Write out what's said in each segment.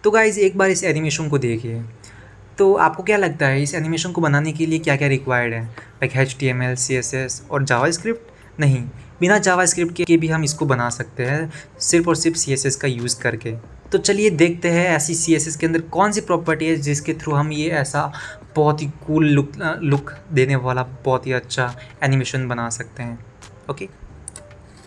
तो गाइज़ एक बार इस एनिमेशन को देखिए, तो आपको क्या लगता है इस एनिमेशन को बनाने के लिए क्या-क्या रिक्वायर्ड है? लाइक एचटीएमएल, सीएसएस और जावास्क्रिप्ट? नहीं, बिना जावास्क्रिप्ट के भी हम इसको बना सकते हैं, सिर्फ़ और सिर्फ़ सीएसएस का यूज़ करके। तो चलिए देखते हैं ऐसी सीएसएस के अंदर कौन-सी प्रॉपर्टी है जिसके थ्रू हम ये ऐसा बहुत ही कूल लुक देने वाला बहुत ही अच्छा एनिमेशन बना सकते हैं। ओके?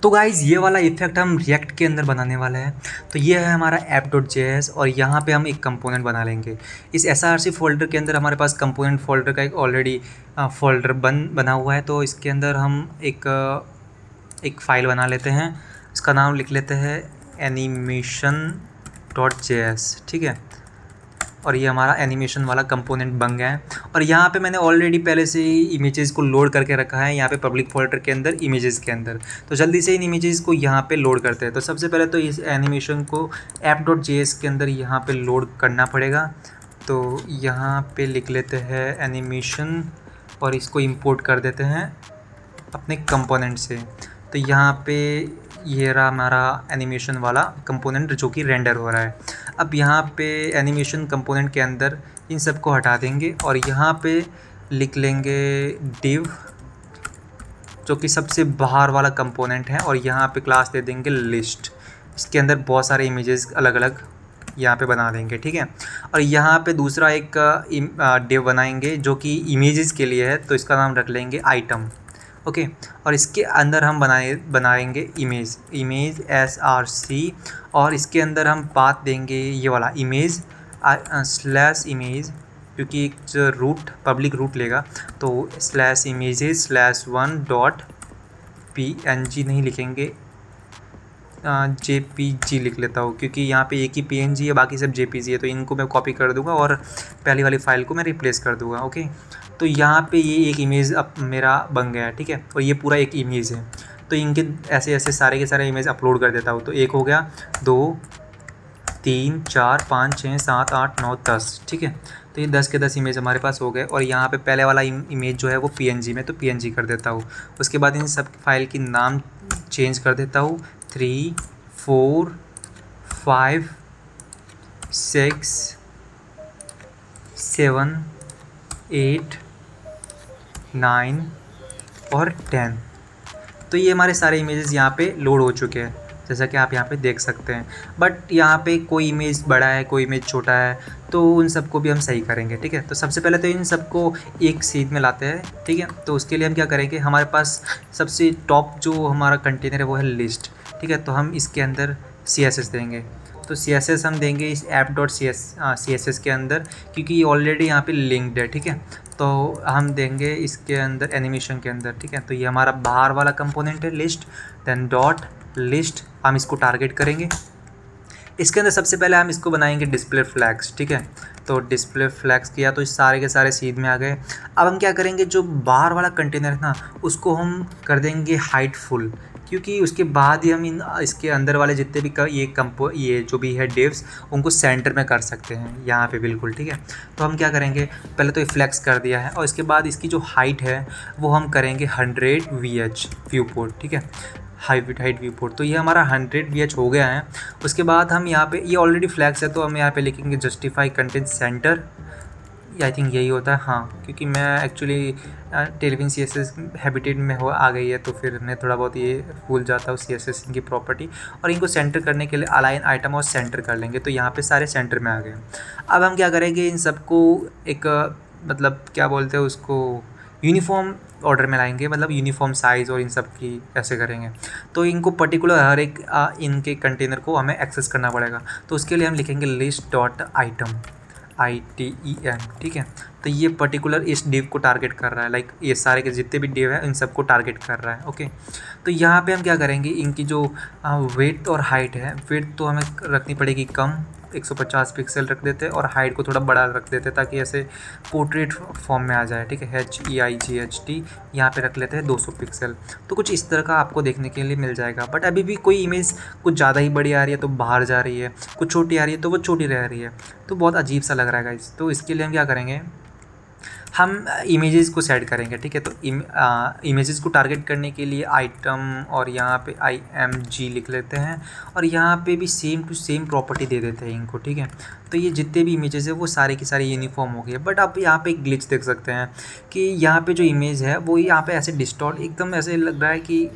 तो गाइज़ ये वाला इफ़ेक्ट हम रिएक्ट के अंदर बनाने वाले हैं। तो ये है हमारा app.js और यहाँ पे हम एक कंपोनेंट बना लेंगे। इस src फ़ोल्डर के अंदर हमारे पास कंपोनेंट फ़ोल्डर का एक ऑलरेडी फ़ोल्डर बना हुआ है। तो इसके अंदर हम एक फ़ाइल बना लेते हैं। इसका नाम लिख लेते हैं animation.js, ठीक है। और ये हमारा एनिमेशन वाला कंपोनेंट बन गया है। और यहाँ पे मैंने ऑलरेडी पहले से ही इमेजेस को लोड करके रखा है यहाँ पे पब्लिक फ़ोल्डर के अंदर, इमेजेस के अंदर। तो जल्दी से इन इमेजेस को यहाँ पे लोड करते हैं। तो सबसे पहले तो इस एनिमेशन को app.js के अंदर यहाँ पे लोड करना पड़ेगा। तो यहाँ पे लिख लेते हैं एनिमेशन और इसको इंपोर्ट कर देते हैं अपने कंपोनेंट से। तो यहाँ पे ये रहा हमारा एनिमेशन वाला कंपोनेंट जो कि रेंडर हो रहा है। अब यहाँ पे एनिमेशन कंपोनेंट के अंदर इन सब को हटा देंगे और यहाँ पे लिख लेंगे div, जो कि सबसे बाहर वाला कंपोनेंट है, और यहाँ पे क्लास दे देंगे लिस्ट। इसके अंदर बहुत सारे इमेजेस अलग अलग यहाँ पे बना देंगे, ठीक है। और यहाँ पे दूसरा एक div बनाएंगे जो कि इमेजेस के लिए है। तो इसका नाम रख लेंगे आइटम, ओके। और इसके अंदर हम बनाएंगे इमेज src, और इसके अंदर हम पाथ देंगे ये वाला इमेज स्लैश इमेज, क्योंकि एक रूट पब्लिक रूट लेगा। तो स्लैश इमेजेस स्लैश 1.png नहीं लिखेंगे, jpg लिख लेता हूँ, क्योंकि यहाँ पे एक ही png है, बाकी सब jpg है। तो इनको मैं कॉपी कर दूँगा और पहली वाली फ़ाइल को मैं रिप्लेस कर दूँगा, ओके। तो यहाँ पे ये एक इमेज अब मेरा बन गया है, ठीक है। और ये पूरा एक इमेज है। तो इनके ऐसे ऐसे सारे के सारे इमेज अपलोड कर देता हूँ। तो एक हो गया, 2 3 4 5 6 7 8 9 10, ठीक है। तो ये 10 के 10 इमेज हमारे पास हो गए। और यहाँ पे पहले वाला इमेज जो है वो png में, तो png कर देता हूँ। उसके बाद इन सब फाइल की नाम चेंज कर देता हूँ, 3 4 5 6 7 8 9 और 10। तो ये हमारे सारे इमेजेस यहाँ पे लोड हो चुके हैं, जैसा कि आप यहाँ पे देख सकते हैं। बट यहाँ पे कोई इमेज बड़ा है, कोई इमेज छोटा है, तो उन सबको भी हम सही करेंगे, ठीक है। तो सबसे पहले तो इन सबको एक सीध में लाते हैं, ठीक है। तो उसके लिए हम क्या करेंगे, हमारे पास सबसे टॉप जो हमारा कंटेनर है वो है लिस्ट, ठीक है। तो हम इसके अंदर CSS देंगे। तो CSS हम देंगे इस app.css के अंदर, क्योंकि ये ऑलरेडी यहाँ पे लिंक्ड है, ठीक है। तो हम देंगे इसके अंदर एनिमेशन के अंदर, ठीक है। तो ये हमारा बाहर वाला कंपोनेंट है लिस्ट, देन डॉट लिस्ट, हम इसको टारगेट करेंगे। इसके अंदर सबसे पहले हम इसको बनाएंगे डिस्प्ले फ्लैग्स, ठीक है। तो डिस्प्ले फ्लैग्स किया तो इस सारे के सारे सीध में आ गए। अब हम क्या करेंगे, जो बाहर वाला कंटेनर है ना, उसको हम कर देंगे हाइट फुल, क्योंकि उसके बाद ही हम इसके अंदर वाले जितने भी ये जो भी है डिव्स, उनको सेंटर में कर सकते हैं यहाँ पे, बिल्कुल, ठीक है। तो हम क्या करेंगे, पहले तो ये फ्लैक्स कर दिया है, और इसके बाद इसकी जो हाइट है वो हम करेंगे 100 VH व्यू पोर्ट, ठीक है, हाइट व्यू पोर्ट। तो ये हमारा 100 VH हो गया है। उसके बाद हम यहाँ पे, ये ऑलरेडी फ्लैग्स है, तो हम यहाँ पे लिखेंगे justify content centre, I think यही होता है, हाँ, क्योंकि मैं एक्चुअली टेलविन CSS हैबिटेट में आ गई है, तो फिर मैं थोड़ा बहुत ये भूल जाता हूँ CSS की प्रॉपर्टी। और इनको सेंटर करने के लिए अलाइन आइटम और सेंटर कर लेंगे। तो यहाँ पे सारे सेंटर में आ गए। अब हम क्या करेंगे, इन सबको एक मतलब क्या बोलते हैं उसको, यूनिफॉर्म ऑर्डर में लाएंगे, मतलब यूनिफॉर्म साइज़ और इन सब की ऐसे करेंगे। तो इनको पर्टिकुलर हर एक इनके कंटेनर को हमें एक्सेस करना पड़ेगा। तो उसके लिए हम लिखेंगे list.item, ITEM, ठीक है। तो ये पर्टिकुलर इस डिव को टारगेट कर रहा है, लाइक ये सारे के जितने भी डिव है इन सबको टारगेट कर रहा है, ओके। तो यहाँ पे हम क्या करेंगे, इनकी जो वेट और हाइट है, वेट तो हमें रखनी पड़ेगी कम, 150 पिक्सल रख देते हैं, और हाइट को थोड़ा बड़ा रख देते हैं ताकि ऐसे पोर्ट्रेट फॉर्म में आ जाए, ठीक है। HEIGHT यहाँ पे रख लेते हैं 200 पिक्सल। तो कुछ इस तरह का आपको देखने के लिए मिल जाएगा। बट अभी भी कोई इमेज कुछ ज़्यादा ही बड़ी आ रही है तो बाहर जा रही है, कुछ छोटी आ रही है तो वो छोटी रह रही है, तो बहुत अजीब सा लग रहा है गाइस। तो इसके लिए हम क्या करेंगे, हम इमेजेस को सेट करेंगे, ठीक है। तो इमेजेस को टारगेट करने के लिए आइटम और यहाँ पे IMG लिख लेते हैं और यहाँ पे भी सेम टू सेम प्रॉपर्टी दे देते हैं इनको, ठीक है। तो ये जितने भी इमेजेस है वो सारे के सारे यूनिफॉर्म हो गए। बट आप यहाँ पे एक ग्लिच देख सकते हैं कि यहाँ पे जो इमेज है वो यहाँ पे ऐसे डिस्टॉर्ट एकदम ऐसे लग रहा है कि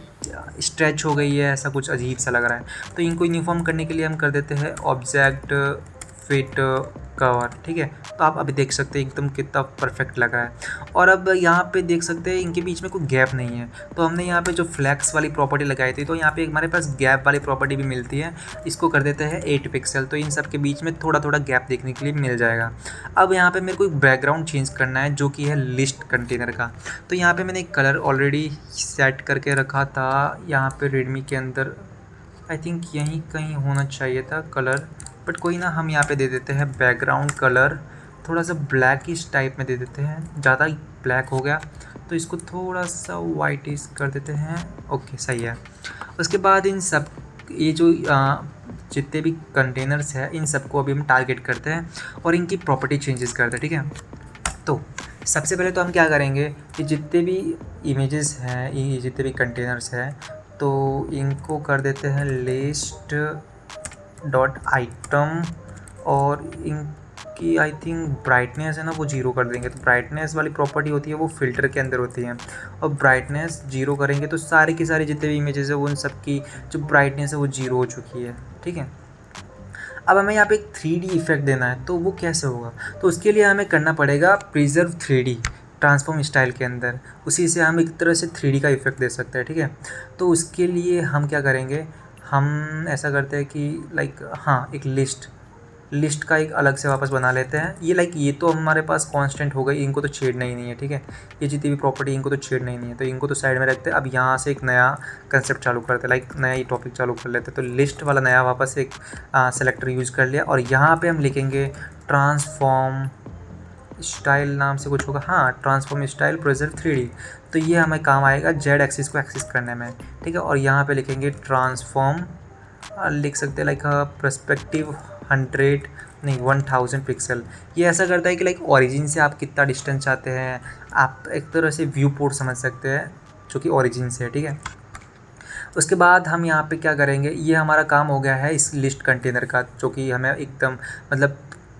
स्ट्रेच हो गई है, ऐसा कुछ अजीब सा लग रहा है। तो इनको यूनिफॉर्म करने के लिए हम कर देते हैं ऑब्जेक्ट फिट कवर, ठीक है। तो आप अभी देख सकते हैं एकदम कितना परफेक्ट लग रहा है। और अब यहाँ पे देख सकते हैं इनके बीच में कोई गैप नहीं है। तो हमने यहाँ पे जो फ्लैक्स वाली प्रॉपर्टी लगाई थी, तो यहाँ पे हमारे पास गैप वाली प्रॉपर्टी भी मिलती है। इसको कर देते हैं 8 पिक्सल, तो इन सब के बीच में थोड़ा थोड़ा गैप देखने के लिए मिल जाएगा। अब यहाँ पे मेरे को एक बैकग्राउंड चेंज करना है जो कि है लिस्ट कंटेनर का। तो यहाँ पे मैंने एक कलर ऑलरेडी सेट करके रखा था यहाँ पे रेडमी के अंदर, आई थिंक यहीं कहीं होना चाहिए था कलर, बट कोई ना, हम यहाँ पे दे देते हैं बैकग्राउंड कलर थोड़ा सा ब्लैकिश टाइप में दे देते हैं। ज़्यादा ब्लैक हो गया तो इसको थोड़ा सा वाइटिश कर देते हैं। ओके, सही है। उसके बाद इन सब ये जो जितने भी कंटेनर्स हैं इन सबको अभी हम टारगेट करते हैं और इनकी प्रॉपर्टी चेंजेस करते हैं, ठीक है। तो सबसे पहले तो हम क्या करेंगे कि जितने भी इमेजेस हैं, ये जितने भी कंटेनर्स हैं, तो इनको कर देते हैं लिस्ट डॉट आइटम और इनकी आई थिंक ब्राइटनेस है ना वो 0 कर देंगे। तो ब्राइटनेस वाली प्रॉपर्टी होती है वो फ़िल्टर के अंदर होती है और ब्राइटनेस 0 करेंगे तो सारे के सारे जितने भी इमेजेस है वो उन सब की जो ब्राइटनेस है वो 0 हो चुकी है, ठीक है। अब हमें यहाँ पे एक 3D इफेक्ट देना है, तो वो कैसे होगा? तो उसके लिए हमें करना पड़ेगा प्रिजर्व 3D ट्रांसफॉर्म स्टाइल के अंदर, उसी से हम एक तरह से 3D का इफेक्ट दे सकते हैं, ठीक है। तो उसके लिए हम क्या करेंगे, हम ऐसा करते हैं कि हाँ, एक लिस्ट का एक अलग से वापस बना लेते हैं। ये तो हमारे पास कांस्टेंट हो गई, इनको तो छेड़ना ही नहीं है, ठीक है। ये जितनी भी प्रॉपर्टी इनको तो छेड़ना ही नहीं है, तो इनको तो साइड में रखते हैं। अब यहाँ से एक नया कंसेप्ट चालू करते हैं, नया ही टॉपिक चालू कर लेते हैं। तो लिस्ट वाला नया वापस एक सेलेक्टर यूज़ कर लिया और यहाँ पर हम लिखेंगे ट्रांसफॉर्म स्टाइल नाम से कुछ होगा, हाँ, ट्रांसफॉर्म स्टाइल प्रिजर्व 3D। तो ये हमें काम आएगा जेड एक्सिस को एक्सेस करने में, ठीक है। और यहाँ पे लिखेंगे ट्रांसफॉर्म, लिख सकते हैं पर्सपेक्टिव 1000 पिक्सल। ये ऐसा करता है कि ओरिजिन से आप कितना डिस्टेंस चाहते हैं, आप एक तरह से व्यू पोर्ट समझ सकते हैं जो कि ओरिजिन से है, ठीक है। उसके बाद हम यहाँ पे क्या करेंगे, ये हमारा काम हो गया है इस लिस्ट कंटेनर का, जो कि हमें एकदम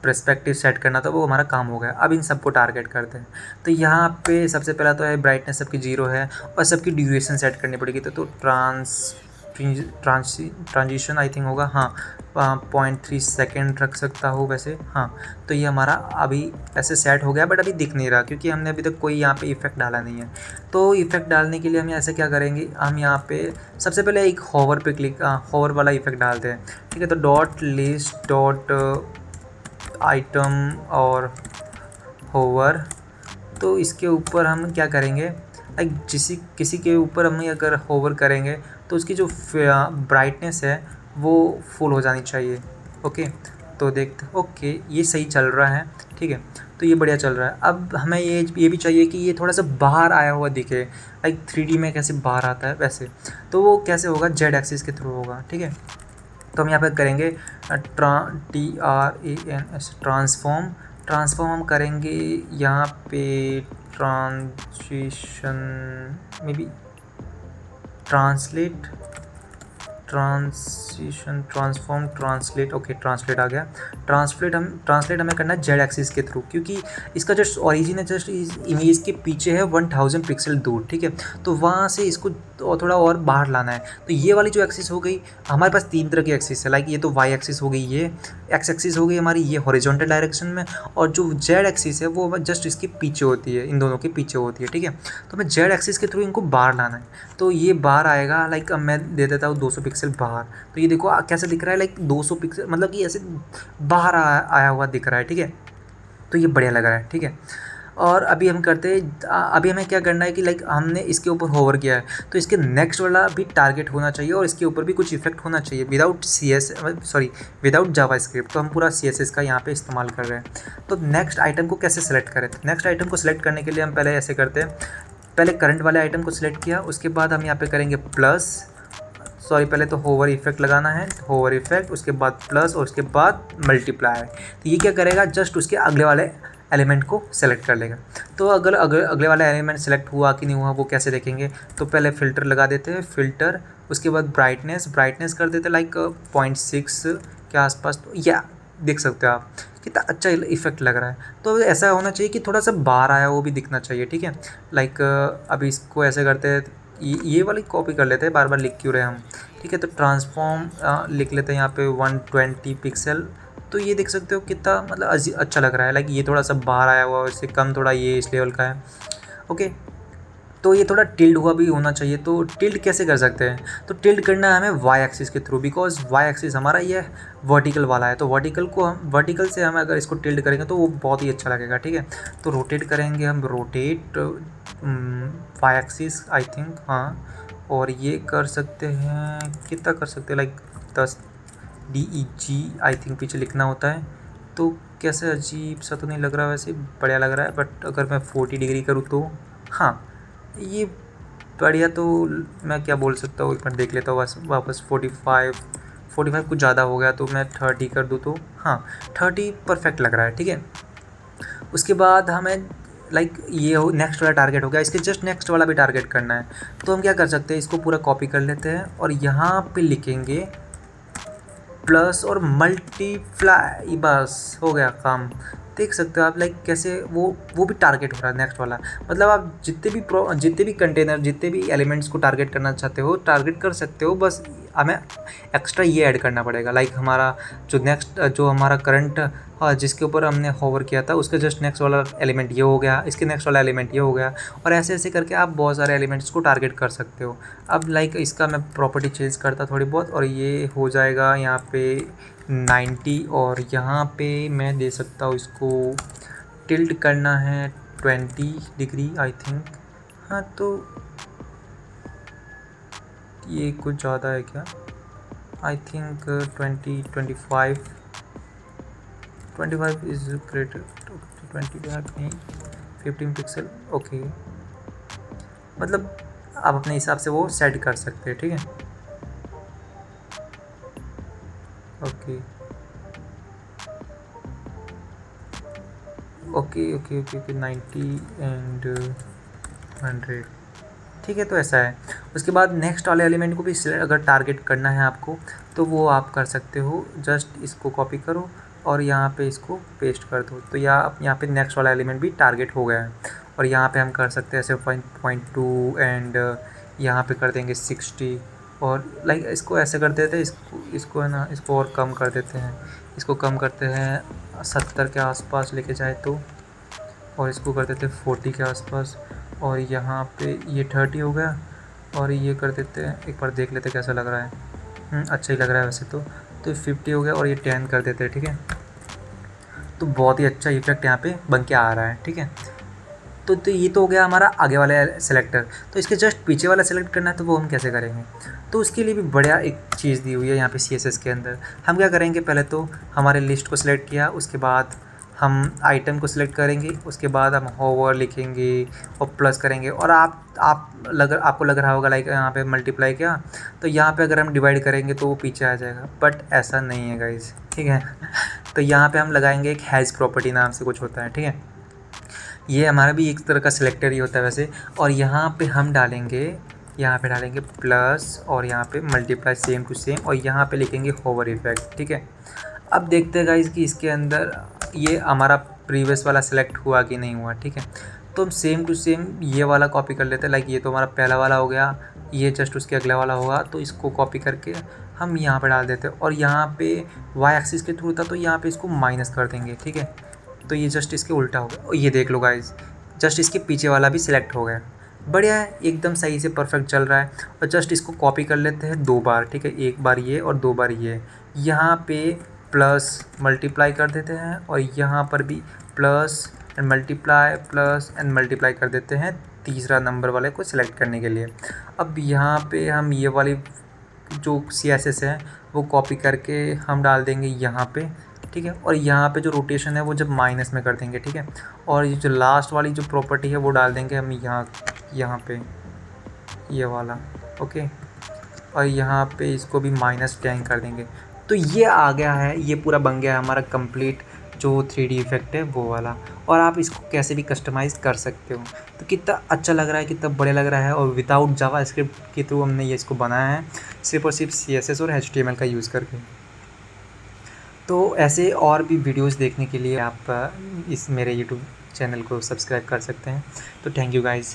पर्सपेक्टिव सेट करना था, वो हमारा काम हो गया। अब इन सबको टारगेट करते हैं। तो यहाँ पे सबसे पहला तो है ब्राइटनेस सबकी 0 है और सबकी ड्यूरेशन सेट करनी पड़ेगी। तो ट्रांजिशन आई थिंक होगा, हाँ, 0.3 सेकेंड रख सकता हूँ वैसे, हाँ। तो ये हमारा अभी ऐसे सेट हो गया, बट अभी दिख नहीं रहा क्योंकि हमने अभी तक कोई यहाँ पे इफेक्ट डाला नहीं है। तो इफेक्ट डालने के लिए हम ऐसे क्या करेंगे, हम यहाँ पे सबसे पहले एक हॉवर पे हॉवर वाला इफेक्ट डालते हैं, ठीक है। तो डॉट लिस्ट डॉट आइटम और होवर, तो इसके ऊपर हम क्या करेंगे, किसी के ऊपर हम अगर होवर करेंगे तो उसकी जो ब्राइटनेस है वो फुल हो जानी चाहिए। ओके, तो देखते, ओके, ये सही चल रहा है, ठीक है। तो ये बढ़िया चल रहा है। अब हमें ये भी चाहिए कि ये थोड़ा सा बाहर आया हुआ दिखे, 3D में कैसे बाहर आता है वैसे। तो वो कैसे होगा, जेड एक्सिस के थ्रू होगा, ठीक है। तो हम यहाँ पे करेंगे TRANS ट्रांसफॉर्म हम करेंगे यहाँ पे ट्रांजिशन में भी ट्रांसफॉर्म ट्रांसलेट, ओके, ट्रांसलेट आ गया। ट्रांसलेट हमें करना है जेड एक्सिस के थ्रू, क्योंकि इसका जस्ट ओरिजिन है जस्ट इस इमेज के पीछे है 1000 पिक्सल दूर, ठीक है। तो वहाँ से इसको थोड़ा और बाहर लाना है। तो ये वाली जो एक्सिस हो गई, हमारे पास 3 तरह की एक्सिस है, ये तो वाई एक्सिस हो गई, ये एक्स एक्सिस हो गई हमारी, ये हॉरिजॉन्टल डायरेक्शन में, और जो जेड एक्सिस है वो जस्ट इसके पीछे होती है, इन दोनों के पीछे होती है, ठीक है। तो हमें जेड एक्सिस के थ्रू इनको बाहर लाना है। तो ये बाहर आएगा, अब मैं दे देता हूँ 200 पिक्सल बाहर। तो ये देखो कैसे दिख रहा है, 200 पिक्सल, मतलब कि ऐसे बाहर आया हुआ दिख रहा है, ठीक है। तो ये बढ़िया लग रहा है, ठीक है। और अभी हम करते हैं, अभी हमें क्या करना है कि हमने इसके ऊपर होवर किया है, तो इसके नेक्स्ट वाला भी टारगेट होना चाहिए और इसके ऊपर भी कुछ इफेक्ट होना चाहिए विदाउट जावास्क्रिप्ट। तो हम पूरा CSS का यहाँ पे इस्तेमाल कर रहे हैं। तो नेक्स्ट आइटम को कैसे सेलेक्ट करें, तो नेक्स्ट आइटम को सेलेक्ट करने के लिए हम पहले ऐसे करते हैं, पहले करंट वाले आइटम को सिलेक्ट किया, उसके बाद हम यहाँ पे करेंगे पहले तो होवर इफेक्ट लगाना है, होवर इफेक्ट, उसके बाद प्लस और उसके बाद मल्टीप्लाई। तो ये क्या करेगा, जस्ट उसके अगले वाले एलिमेंट को सेलेक्ट कर लेगा। तो अगर अगले वाला एलिमेंट सेलेक्ट हुआ कि नहीं हुआ वो कैसे देखेंगे, तो पहले फ़िल्टर लगा देते हैं, फ़िल्टर, उसके बाद ब्राइटनेस कर देते हैं लाइक 0.6 के आसपास। तो या देख सकते हो आप कितना अच्छा इफेक्ट लग रहा है। तो ऐसा होना चाहिए कि थोड़ा सा बाहर आया वो भी दिखना चाहिए, ठीक है। लाइक अभी इसको ऐसे करते हैं, ये वाली कॉपी कर लेते हैं, बार बार लिख क्यों रहे हम, ठीक है। तो ट्रांसफॉर्म लिख लेते हैं यहाँ पे 120 पिक्सल। तो ये देख सकते हो कितना मतलब अच्छा लग रहा है। लाइक ये थोड़ा सा बाहर आया हुआ, इससे कम थोड़ा ये इस लेवल का है, ओके। तो ये थोड़ा टिल्ड हुआ भी होना चाहिए। तो टिल्ड कैसे कर सकते हैं, तो टिल्ड करना है हमें वाई एक्सिस के थ्रू, बिकॉज वाई एक्सिस हमारा ये वर्टिकल वाला है। तो वर्टिकल से हम अगर इसको टिल्ड करेंगे तो वो बहुत ही अच्छा लगेगा, ठीक है। तो रोटेट करेंगे हम, rotate Y axis I think, हाँ। और ये कर सकते हैं, कितना कर सकते हैं, लाइक 10 DEG आई थिंक पीछे लिखना होता है। तो कैसे अजीब सा तो नहीं लग रहा, वैसे बढ़िया लग रहा है। बट अगर मैं 40 डिग्री करूँ तो हाँ ये बढ़िया। तो मैं क्या बोल सकता हूँ, एक बार देख लेता हूँ वापस 45 कुछ ज़्यादा हो गया, तो मैं 30 कर दूँ तो हाँ 30 परफेक्ट लग रहा है, ठीक है। उसके बाद हमें लाइक ये हो नेक्स्ट वाला टारगेट हो गया, इसके जस्ट नेक्स्ट वाला भी टारगेट करना है। तो हम क्या कर सकते हैं, इसको पूरा कॉपी कर लेते हैं और यहाँ पे लिखेंगे प्लस और मल्टीप्लाई, बस हो गया काम। देख सकते हो आप लाइक कैसे वो भी टारगेट हो रहा है नेक्स्ट वाला। मतलब आप जितने भी कंटेनर, जितने भी एलिमेंट्स को टारगेट करना चाहते हो टारगेट कर सकते हो, बस हमें एक्स्ट्रा ये ऐड करना पड़ेगा। लाइक हमारा जो हमारा करंट जिसके ऊपर हमने होवर किया था उसके जस्ट नेक्स्ट वाला एलिमेंट ये हो गया, इसके नेक्स्ट वाला एलिमेंट ये हो गया, और ऐसे ऐसे करके आप बहुत सारे एलिमेंट्स को टारगेट कर सकते हो। अब लाइक इसका मैं प्रॉपर्टी चेंज करता थोड़ी बहुत, और ये हो जाएगा यहाँ पे 90, और यहाँ पे मैं दे सकता हूँ इसको टिल्ट करना है 20 डिग्री आई थिंक, हाँ। तो ये कुछ ज़्यादा है क्या, आई थिंक 25 इज़ ग्रेटर, 25 नहीं 15 पिक्सल, ओके। मतलब आप अपने हिसाब से वो सेट कर सकते हैं, ठीक है, okay okay okay okay okay 90 and 100, ठीक है। तो ऐसा है। उसके बाद नेक्स्ट वाले एलिमेंट को भी अगर टारगेट करना है आपको तो वो आप कर सकते हो, जस्ट इसको कॉपी करो और यहाँ पे इसको पेस्ट कर दो। तो यहाँ पे नेक्स्ट वाला एलिमेंट भी टारगेट हो गया है। और यहाँ पे हम कर सकते हैं ऐसे 0.2 एंड यहाँ पे कर देंगे 60, और लाइक इसको ऐसे कर देते हैं, इसको है ना, इसको और कम कर देते हैं, इसको कम करते हैं 70 के आसपास लेके जाए तो, और इसको कर देते हैं 40 के आसपास, और यहाँ पे ये 30 हो गया, और ये कर देते हैं, एक बार देख लेते हैं कैसा लग रहा है। अच्छा ही लग रहा है वैसे तो 50 हो गया, और ये 10 कर देते हैं, ठीक है। तो बहुत ही अच्छा इफेक्ट यहाँ पे बन के आ रहा है, ठीक है। तो ये तो हो गया हमारा आगे वाला सेलेक्टर। तो इसके जस्ट पीछे वाला सेलेक्ट करना है, तो वो हम कैसे करेंगे, तो उसके लिए भी बढ़िया एक चीज़ दी हुई है यहाँ पे CSS के अंदर। हम क्या करेंगे, पहले तो हमारे लिस्ट को सिलेक्ट किया, उसके बाद हम आइटम को सिलेक्ट करेंगे, उसके बाद हम होवर लिखेंगे और प्लस करेंगे। और आपको लग रहा होगा लाइक यहाँ पे मल्टीप्लाई किया, तो यहाँ पे अगर हम डिवाइड करेंगे तो वो पीछे आ जाएगा, बट ऐसा नहीं है गाइस, ठीक है। तो यहाँ पे हम लगाएंगे एक हैज़ प्रॉपर्टी नाम से कुछ होता है, ठीक है। ये हमारा भी एक तरह का सिलेक्टर ही होता है वैसे। और यहाँ पे हम डालेंगे, यहाँ पे डालेंगे प्लस, और यहाँ पे मल्टीप्लाई सेम टू सेम, और यहाँ पे लिखेंगे होवर इफेक्ट, ठीक है। अब देखते हैं गाइस कि इसके अंदर ये हमारा प्रीवियस वाला सेलेक्ट हुआ कि नहीं हुआ, ठीक है। तो हम सेम टू सेम ये वाला कॉपी कर लेते हैं। लाइक ये तो हमारा पहला वाला हो गया, ये जस्ट उसके अगला वाला होगा, तो इसको कॉपी करके हम यहाँ पे डाल देते हैं। और यहाँ पे वाई एक्सिस के थ्रू था, तो यहाँ पे इसको माइनस कर देंगे, ठीक है। तो ये जस्ट इसके उल्टा हो गया, और ये देख लो गाइस, जस्ट इसके पीछे वाला भी सिलेक्ट हो गया। बढ़िया है, एकदम सही से परफेक्ट चल रहा है। और जस्ट इसको कॉपी कर लेते हैं 2 बार, ठीक है, एक बार ये और 2 बार ये। यहाँ पे प्लस मल्टीप्लाई कर देते हैं, और यहाँ पर भी प्लस एंड मल्टीप्लाई कर देते हैं तीसरा नंबर वाले को सिलेक्ट करने के लिए। अब यहाँ पे हम ये वाली जो CSS है वो कॉपी करके हम डाल देंगे यहाँ पे, ठीक है। और यहाँ पे जो रोटेशन है वो जब माइनस में कर देंगे, ठीक है। और ये जो लास्ट वाली जो प्रॉपर्टी है वो डाल देंगे हम यहाँ पे ये वाला, ओके। और यहाँ पे इसको भी -10 कर देंगे। तो ये आ गया है, ये पूरा बन गया है हमारा कंप्लीट जो 3D इफ़ेक्ट है वो वाला, और आप इसको कैसे भी कस्टमाइज़ कर सकते हो। तो कितना अच्छा लग रहा है, कितना बढ़िया लग रहा है, और विदाउट जावास्क्रिप्ट के थ्रू हमने ये इसको बनाया है, सिर्फ़ और सिर्फ CSS और HTML का यूज़ करके। तो ऐसे और भी वीडियोज़ देखने के लिए आप इस मेरे यूट्यूब चैनल को सब्सक्राइब कर सकते हैं। तो थैंक यू गाइज़,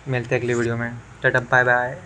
मिलते हैं अगले वीडियो में। Tata bye bye.